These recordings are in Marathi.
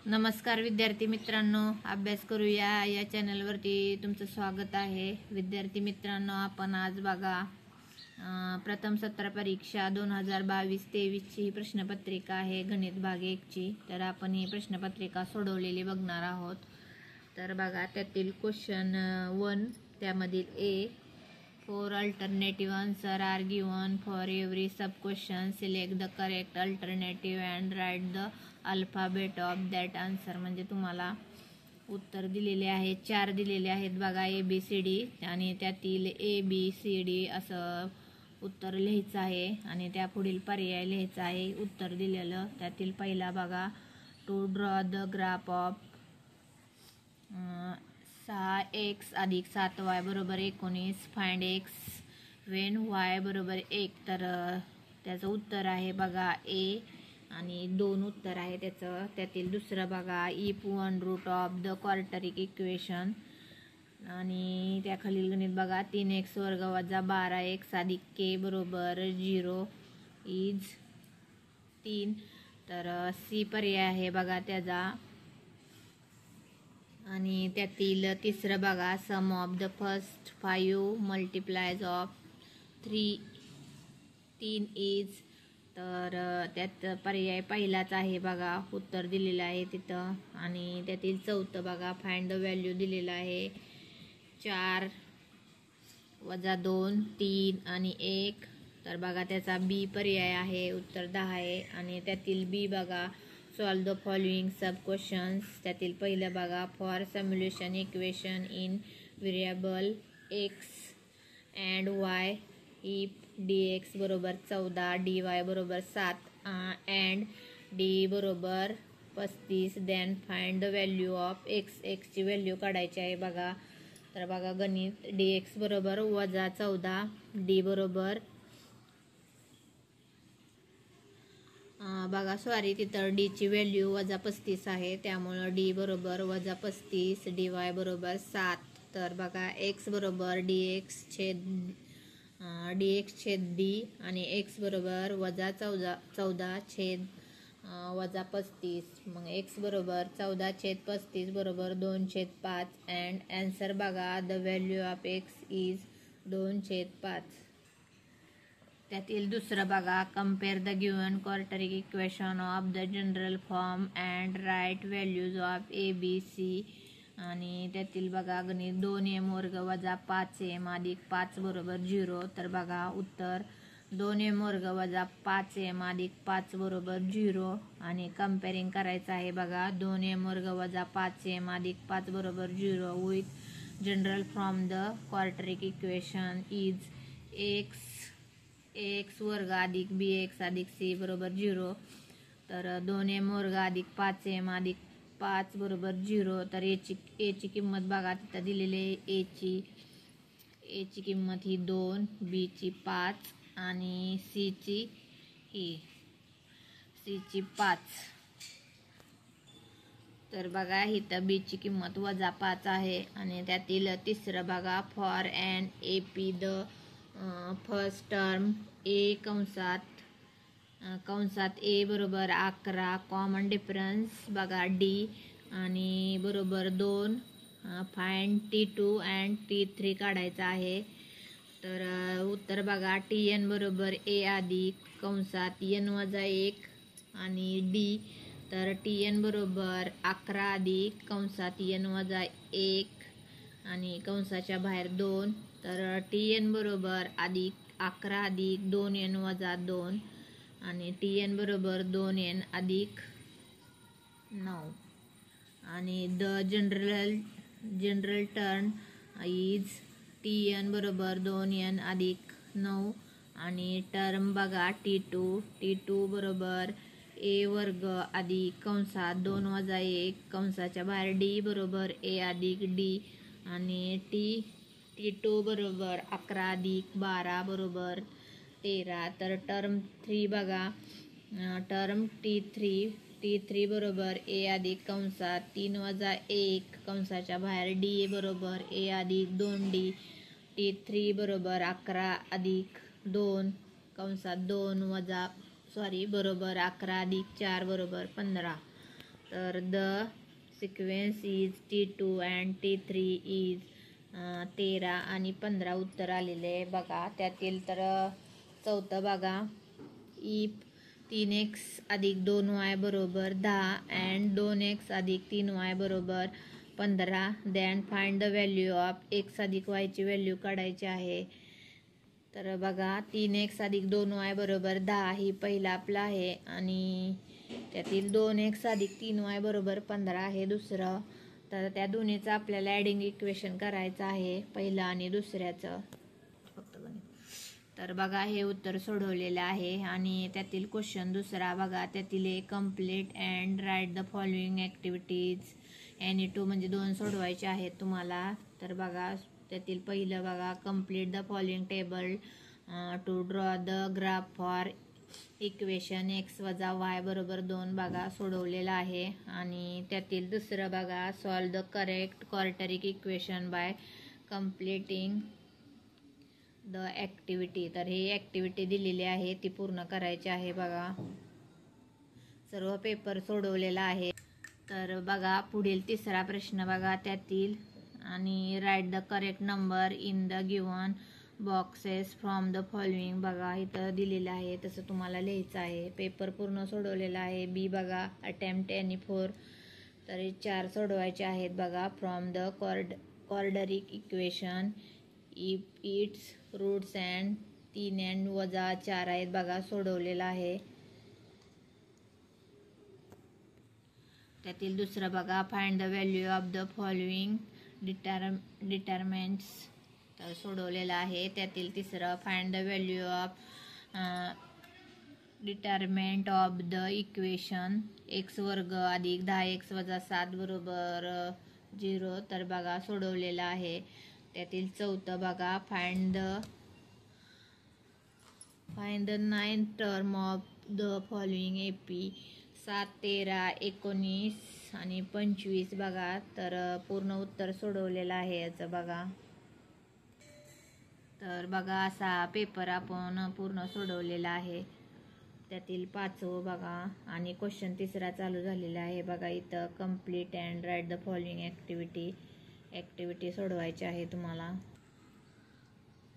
नमस्कार विद्यार्थी मित्रांनो, अभ्यास करूया या चॅनलवरती तुमचं स्वागत आहे। विद्यार्थी मित्रांनो, आपण आज बघा प्रथम सत्र परीक्षा 2022-23 ची प्रश्नपत्रिका आहे, गणित भाग 1 ची। तर आपण ही प्रश्नपत्रिका सोडवलेली बघणार आहोत। तर बघा, त्यातील क्वेश्चन 1 त्यामधील A, 4 alternative answer are given for every sub question, select the correct alternative and write the alphabet of that answer. म्हणजे तुम्हाला उत्तर दिलेले आहेत, 4 दिलेले आहेत बघा, ABCD, आणि त्यातील ABCD असं उत्तर लिहायचं आहे आणि त्या पुढील पर्याय लिहायचा आहे उत्तर दिलेलं। त्यातील पहिला बघा, to draw the graph of 6x अधिक 7y बरोबर 19, फाइंड x वेन y बरोबर 1। तर त्याचं उत्तर आहे बघा ए, आणि 2 उत्तर आहे त्याचं। त्यातील दुसरं बघा, if one root of the quadratic equation, आणि त्याखालील गणित बघा, 3x वर्ग वजा 12x अधिक k बरोबर 0 इज 3। तर सी पर्याय आहे बघा त्याचा। आणि त्यातील तिसरं बघा, sum of the first 5 multiples of 3 is. तर त्यात पर्याय पहिलाच आहे बघा, उत्तर दिलेलं आहे तिथं। आणि त्यातील चौथं बघा, फाइंड द व्हॅल्यू दिलेलं आहे 4 वजा 2 3 आणि 1। तर बघा त्याचा बी पर्याय आहे, उत्तर 10 आहे। आणि त्यातील बी बघा, solve the following sub questions. त्यातील पहिलं बघा, for simulation equation in variable x and Y if dx बरोबर 14, dy बरोबर 7 अँड डी बरोबर 35, then find the value of X. एक्सची व्हॅल्यू काढायची आहे बघा। तर बघा गणित, dx बरोबर वजा 14, डी बरोबर बघा सॉरी तिथं डीची व्हॅल्यू वजा 35 आहे, त्यामुळं डी बरोबर वजा 35, dy बरोबर 7। तर बघा एक्स बरोबर dx छेद डी, आणि एक्स बरोबर वजा 14 छेद वजा 35। मग एक्स बरोबर 14 छेद 35 बरोबर 2/5 अँड आन्सर बघा, the value of x is 2/5। त्यातील दुसरं बघा, compare the given quadratic equation of the general form and write values of ABC। आणि त्यातील बघा गणित, 2m वर्ग वजा 5m अधिक 5 बरोबर 0। तर बघा उत्तर 2m वर्ग वजा 5m अधिक 5 बरोबर 0, आणि कम्पेअरिंग करायचं आहे बघा, 2m वर्ग वजा 5m अधिक 5 बरोबर 0 with general from the quadratic equation is ax वर्ग अधिक bx अधिक c बरोबर 0। तर 2m वर्ग अधिक 5m अधिक 5 बरोबर 0। तर एची किंमत बघा तिथं दिलेली आहे, एची किंमत ही 2, बीची 5 आणि सीची 5। तर बघा इथं बीची किंमत वजा 5 आहे। आणि त्यातील तिसरं बघा, for and AP the first term A कंसात ए बरोबर 11, कॉमन डिफरन्स बघा डी आणि बरोबर 2, फाइंड T2 अँड T3 काढायचा आहे। तर उत्तर बघा, TN बरोबर ए अधिक कंसात n वजा 1 आणि डी। तर TN बरोबर 11 अधिक कंसात n वजा 1 आणि कंसाच्या बाहेर 2। तर TN बरोबर 11 अधिक 2n वजा 2, आणि TN बरोबर 2n अधिक 9। आणि the general term is TN बरोबर 2n अधिक 9, आणि टर्म बघा T2 बरोबर a वर्ग अधिक कंसात 2 वजा 1 कंसाच्या बाहेर d बरोबर a अधिक d, आणि T2 बरोबर 11 अधिक 12 बरोबर 13। तर टर्म 3 बघा, टर्म T3 बरोबर a अधिक कंसात 3 वजा 1 कंसाच्या बाहेर d बरोबर a अधिक 2d। T3 बरोबर 11 अधिक 2 कंसात 2 वजा बरोबर 11 अधिक 4 बरोबर 15। तर the sequence is T2 and T3 is 13 आणि 15 उत्तर आलेले आहे बघा. त्यातील तर चौथं बघा, इफ 3x अधिक 2y बरोबर 10 अँड 2x अधिक 3y बरोबर 15 than find the value of x अधिक y ची व्हॅल्यू काढायची आहे. तर बघा 3x अधिक 2y बरोबर 10 ही पहिला आपला आहे आणि त्यातील 2x अधिक 3y बरोबर 15 आहे दुसरं. तर त्या दोन्हीचं आपल्याला ॲडिंग इक्वेशन करायचं आहे, पहिलं आणि दुसऱ्याचं. फक्त गणित. तर बघा हे उत्तर सोडवलेलं आहे आणि त्यातील क्वेश्चन दुसरा बघा, त्यातील एक complete and write the following activities any two म्हणजे 2 सोडवायचे आहेत तुम्हाला. तर बघा त्यातील पहिलं बघा, complete the following table to draw the graph for equation x वजा y बरोबर 2 बघा सोडवलेलं आहे. आणि त्यातील दुसरं बघा, solve the correct quadratic equation by completing the activity. तर ही ॲक्टिव्हिटी दिलेली आहे ती पूर्ण करायची आहे बघा. सर्व पेपर सोडवलेला आहे. तर बघा पुढील तिसरा प्रश्न बघा त्यातील, आणि write the correct number in the given boxes from the following बघा इथं दिलेलं आहे तसं तुम्हाला लिहायचं आहे. पेपर पूर्ण सोडवलेला आहे. बी बघा अटेम्प्ट एनी 4. तर 4 सोडवायचे आहेत बघा. From the quadratic equation if its roots and 3 and वजा 4 आहेत बघा सोडवलेलं आहे. त्यातील दुसरं बघा, find the value of the following determinants. तर सोडवलेलं आहे. त्यातील तिसरं, find the value of determinant of the equation x वर्ग अधिक 10x वजा 7 बरोबर 0. तर बघा सोडवलेलं आहे. त्यातील चौथं बघा, find the 9th term of the following AP 7, 13, 19 आणि 25 बघा. तर पूर्ण उत्तर सोडवलेलं आहे याचं बघा. तर बघा असा पेपर आपण पूर्ण सोडवलेला आहे. त्यातील 5वं बघा आणि क्वेश्चन तिसरा चालू झालेला आहे बघा इथं, complete and write the following activity सोडवायची आहे तुम्हाला.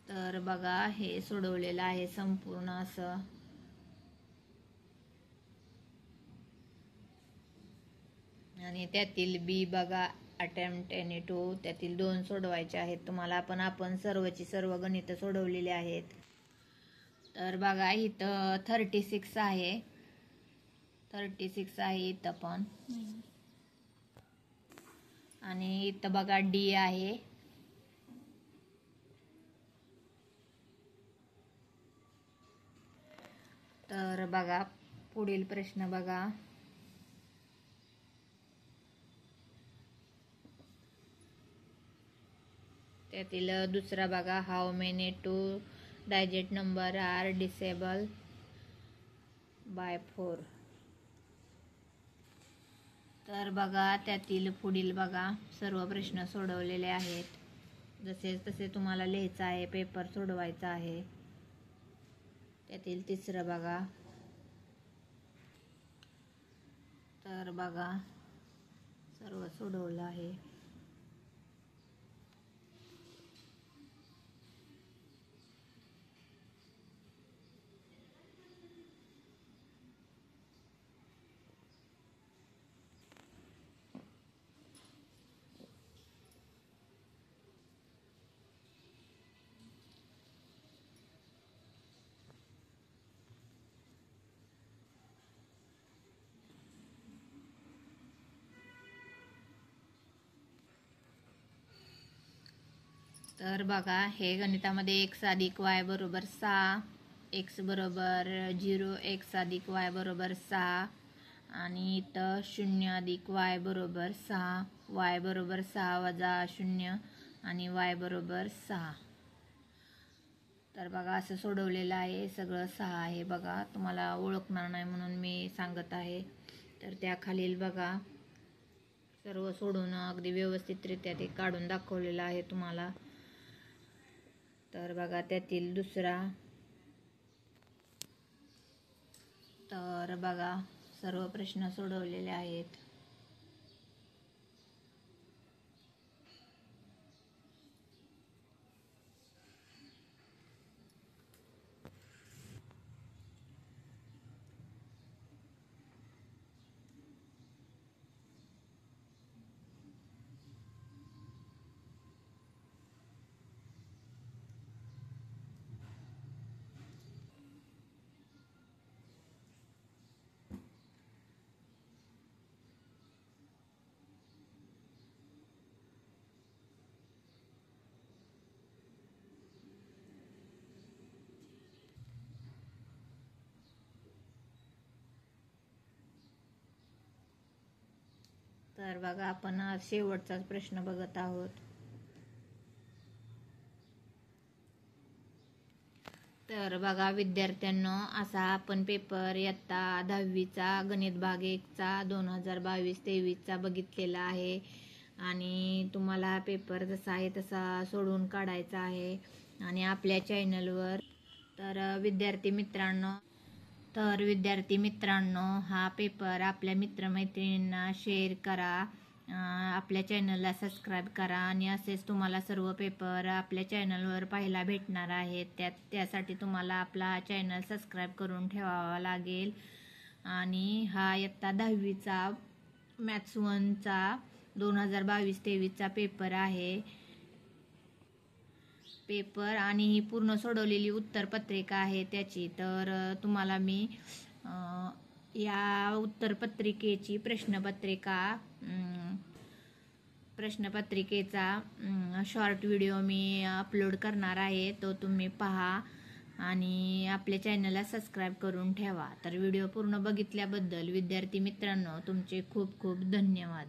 तर बघा हे सोडवलेलं आहे संपूर्ण असं. आणि त्यातील बी बघा अटेम्प्ट एनी 2. त्यातील 2 सोडवायचे आहेत तुम्हाला. आपण सर्वची सर्व गणितं सोडवलेली आहेत. तर बघा इथं 36 आहे. 36 आहे इथं पण. आणि इथं बघा डी आहे. तर बघा पुढील प्रश्न बघा, त्यातील दुसरा बघा, how many 2 digit number are divisible by 4. तर बघा त्यातील पुढील बघा सर्व प्रश्न सोडवलेले आहेत. जसे तसे तुम्हाला लिहायचं आहे, पेपर सोडवायचा आहे. त्यातील तिसरं बघा, तर बघा सर्व सोडवलं आहे. तर बघा हे गणितामध्ये x अधिक y बरोबर 6, x बरोबर 0, x अधिक y बरोबर 6 आणि इथं 0 अधिक y बरोबर 6, y बरोबर 6 वजा 0 आणि y बरोबर 6. तर बघा असं सोडवलेलं आहे. सगळं 6 आहे बघा. तुम्हाला ओळखणार नाही म्हणून मी सांगत आहे. तर त्याखालील बघा सर्व सोडून अगदी व्यवस्थितरित्या ते काढून दाखवलेलं आहे तुम्हाला. तर बघा त्यातील दुसरा, तर बघा सर्व प्रश्न सोडवलेले आहेत. तर बघा आपण आज शेवटचाच प्रश्न बघत आहोत. तर बघा विद्यार्थ्यांनो, असा आपण पेपर इयत्ता 10वीचा गणित भाग 1चा 2022-23चा बघितलेला आहे. आणि तुम्हाला हा पेपर जसा आहे तसा सोडवून काढायचा आहे. आणि आपल्या चॅनलवर विद्यार्थी मित्रांनो हा पेपर आपल्या मित्रमैत्रिणींना शेअर करा. आपल्या चॅनलला सबस्क्राईब करा आणि असेच तुम्हाला सर्व पेपर आपल्या चॅनलवर पाहायला भेटणार आहेत. त्यासाठी तुम्हाला आपला चॅनल सबस्क्राईब करून ठेवावा लागेल. आणि हा इयत्ता 10वीचा मॅथ्स 1चा 2022-23चा पेपर आहे. पेपर आणि ही पूर्ण सोडवलेली उत्तरपत्रिका आहे त्याची. तर तुम्हाला मी या उत्तरपत्रिकेची प्रश्नपत्रिकेचा शॉर्ट व्हिडिओ मी अपलोड करणार आहे, तो तुम्ही पहा आणि आपल्या चॅनलला सबस्क्राईब करून ठेवा. तर व्हिडिओ पूर्ण बघितल्याबद्दल विद्यार्थी मित्रांनो तुमचे खूप खूप धन्यवाद.